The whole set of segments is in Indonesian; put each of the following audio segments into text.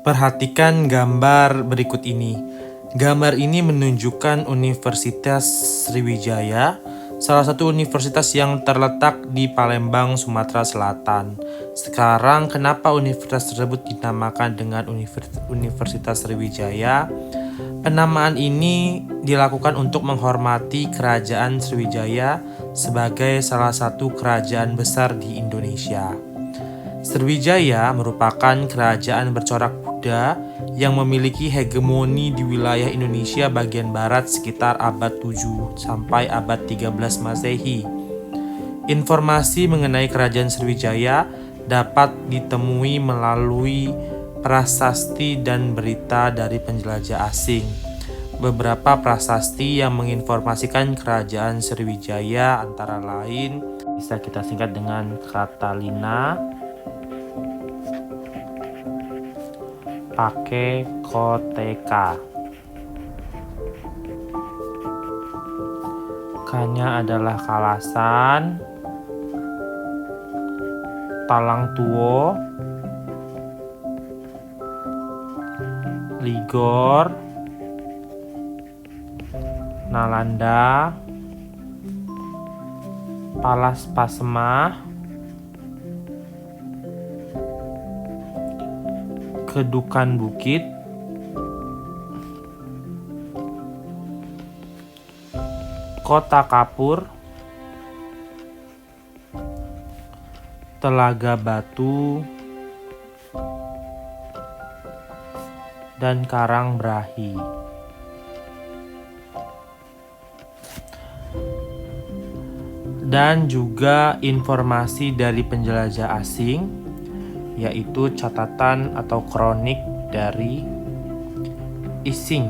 Perhatikan gambar berikut ini. Gambar ini menunjukkan Universitas Sriwijaya, salah satu universitas yang terletak di Palembang, Sumatera Selatan. Sekarang, kenapa universitas tersebut dinamakan dengan Universitas Sriwijaya? Penamaan ini dilakukan untuk menghormati Kerajaan Sriwijaya sebagai salah satu kerajaan besar di Indonesia. Sriwijaya merupakan kerajaan bercorak Buddha yang memiliki hegemoni di wilayah Indonesia bagian barat sekitar abad 7 sampai abad 13 Masehi. Informasi mengenai kerajaan Sriwijaya dapat ditemui melalui prasasti dan berita dari penjelajah asing. Beberapa prasasti yang menginformasikan kerajaan Sriwijaya antara lain bisa kita singkat dengan Catalina, pakai koteka. K-nya adalah Kalasan, Talang Tuo, Ligor, Nalanda, Palas Pasemah, Kedukan Bukit, Kota Kapur, Telaga Batu, dan Karangbrahi. Dan juga informasi dari penjelajah asing, yaitu catatan atau kronik dari Ising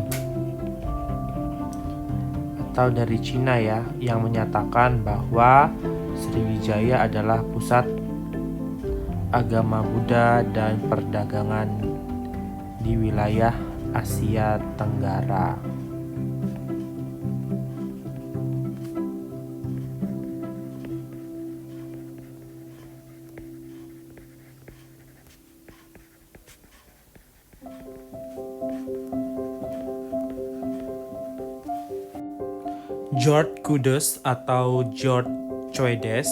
atau dari Cina ya, yang menyatakan bahwa Sriwijaya adalah pusat agama Buddha dan perdagangan di wilayah Asia Tenggara. George Kudus atau George Coedes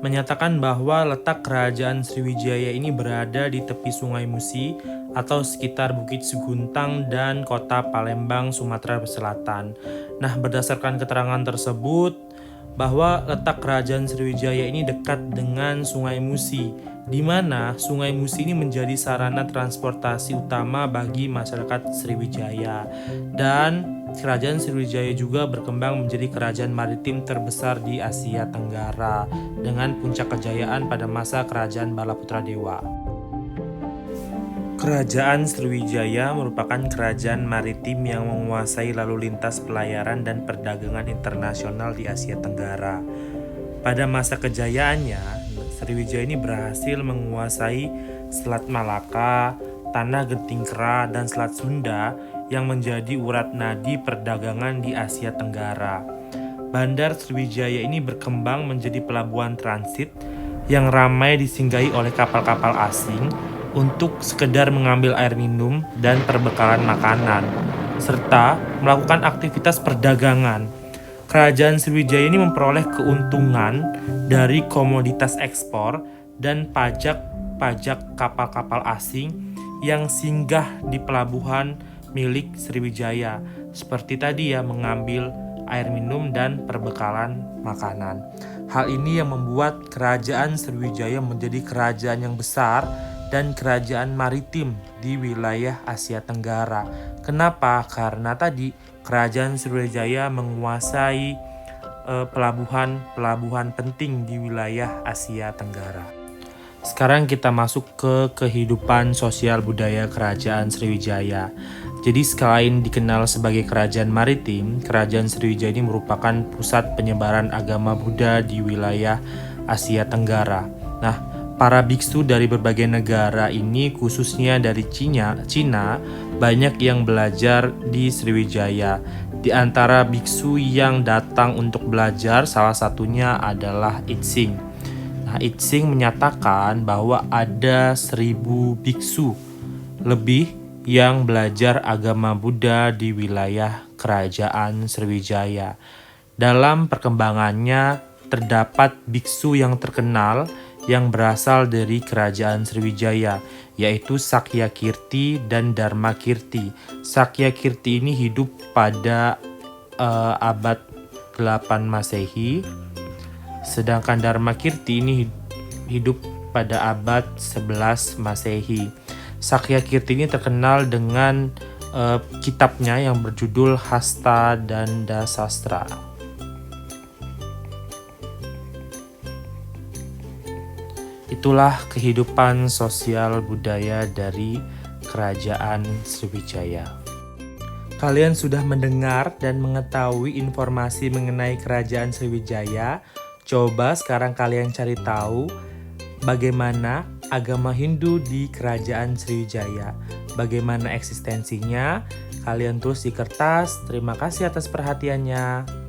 menyatakan bahwa letak kerajaan Sriwijaya ini berada di tepi Sungai Musi atau sekitar Bukit Seguntang dan kota Palembang, Sumatera Selatan. Nah, berdasarkan keterangan tersebut, bahwa letak kerajaan Sriwijaya ini dekat dengan Sungai Musi, di mana Sungai Musi ini menjadi sarana transportasi utama bagi masyarakat Sriwijaya. Dan Kerajaan Sriwijaya juga berkembang menjadi kerajaan maritim terbesar di Asia Tenggara dengan puncak kejayaan pada masa Kerajaan Balaputra Dewa. Kerajaan Sriwijaya merupakan kerajaan maritim yang menguasai lalu lintas pelayaran dan perdagangan internasional di Asia Tenggara. Pada masa kejayaannya, Sriwijaya ini berhasil menguasai Selat Malaka, Tanah Gentingkra, dan Selat Sunda yang menjadi urat nadi perdagangan di Asia Tenggara. Bandar Sriwijaya ini berkembang menjadi pelabuhan transit yang ramai disinggahi oleh kapal-kapal asing untuk sekedar mengambil air minum dan perbekalan makanan, serta melakukan aktivitas perdagangan. Kerajaan Sriwijaya ini memperoleh keuntungan dari komoditas ekspor dan pajak kapal-kapal asing yang singgah di pelabuhan milik Sriwijaya, seperti tadi ya, mengambil air minum dan perbekalan makanan. Hal ini yang membuat kerajaan Sriwijaya menjadi kerajaan yang besar dan kerajaan maritim di wilayah Asia Tenggara. Kenapa? Karena tadi kerajaan Sriwijaya menguasai pelabuhan penting di wilayah Asia Tenggara. Sekarang kita masuk ke kehidupan sosial budaya kerajaan Sriwijaya. Jadi selain dikenal sebagai kerajaan maritim, kerajaan Sriwijaya ini merupakan pusat penyebaran agama Buddha di wilayah Asia Tenggara. Nah, para biksu dari berbagai negara ini, khususnya dari Cina, banyak yang belajar di Sriwijaya. Di antara biksu yang datang untuk belajar, salah satunya adalah Itsing. Nah, Itsing menyatakan bahwa ada 1000 biksu lebih yang belajar agama Buddha di wilayah Kerajaan Sriwijaya. Dalam perkembangannya terdapat biksu yang terkenal yang berasal dari Kerajaan Sriwijaya, yaitu Sakyakirti dan Dharmakirti. Sakyakirti ini hidup pada abad 8 Masehi, sedangkan Dharmakirti ini hidup pada abad 11 Masehi. Sakyakirti ini terkenal dengan kitabnya yang berjudul Hasta Danda Sastra. Itulah kehidupan sosial budaya dari Kerajaan Sriwijaya. Kalian sudah mendengar dan mengetahui informasi mengenai Kerajaan Sriwijaya. Coba sekarang kalian cari tahu bagaimana agama Hindu di Kerajaan Sriwijaya. Bagaimana eksistensinya? Kalian tulis di kertas. Terima kasih atas perhatiannya.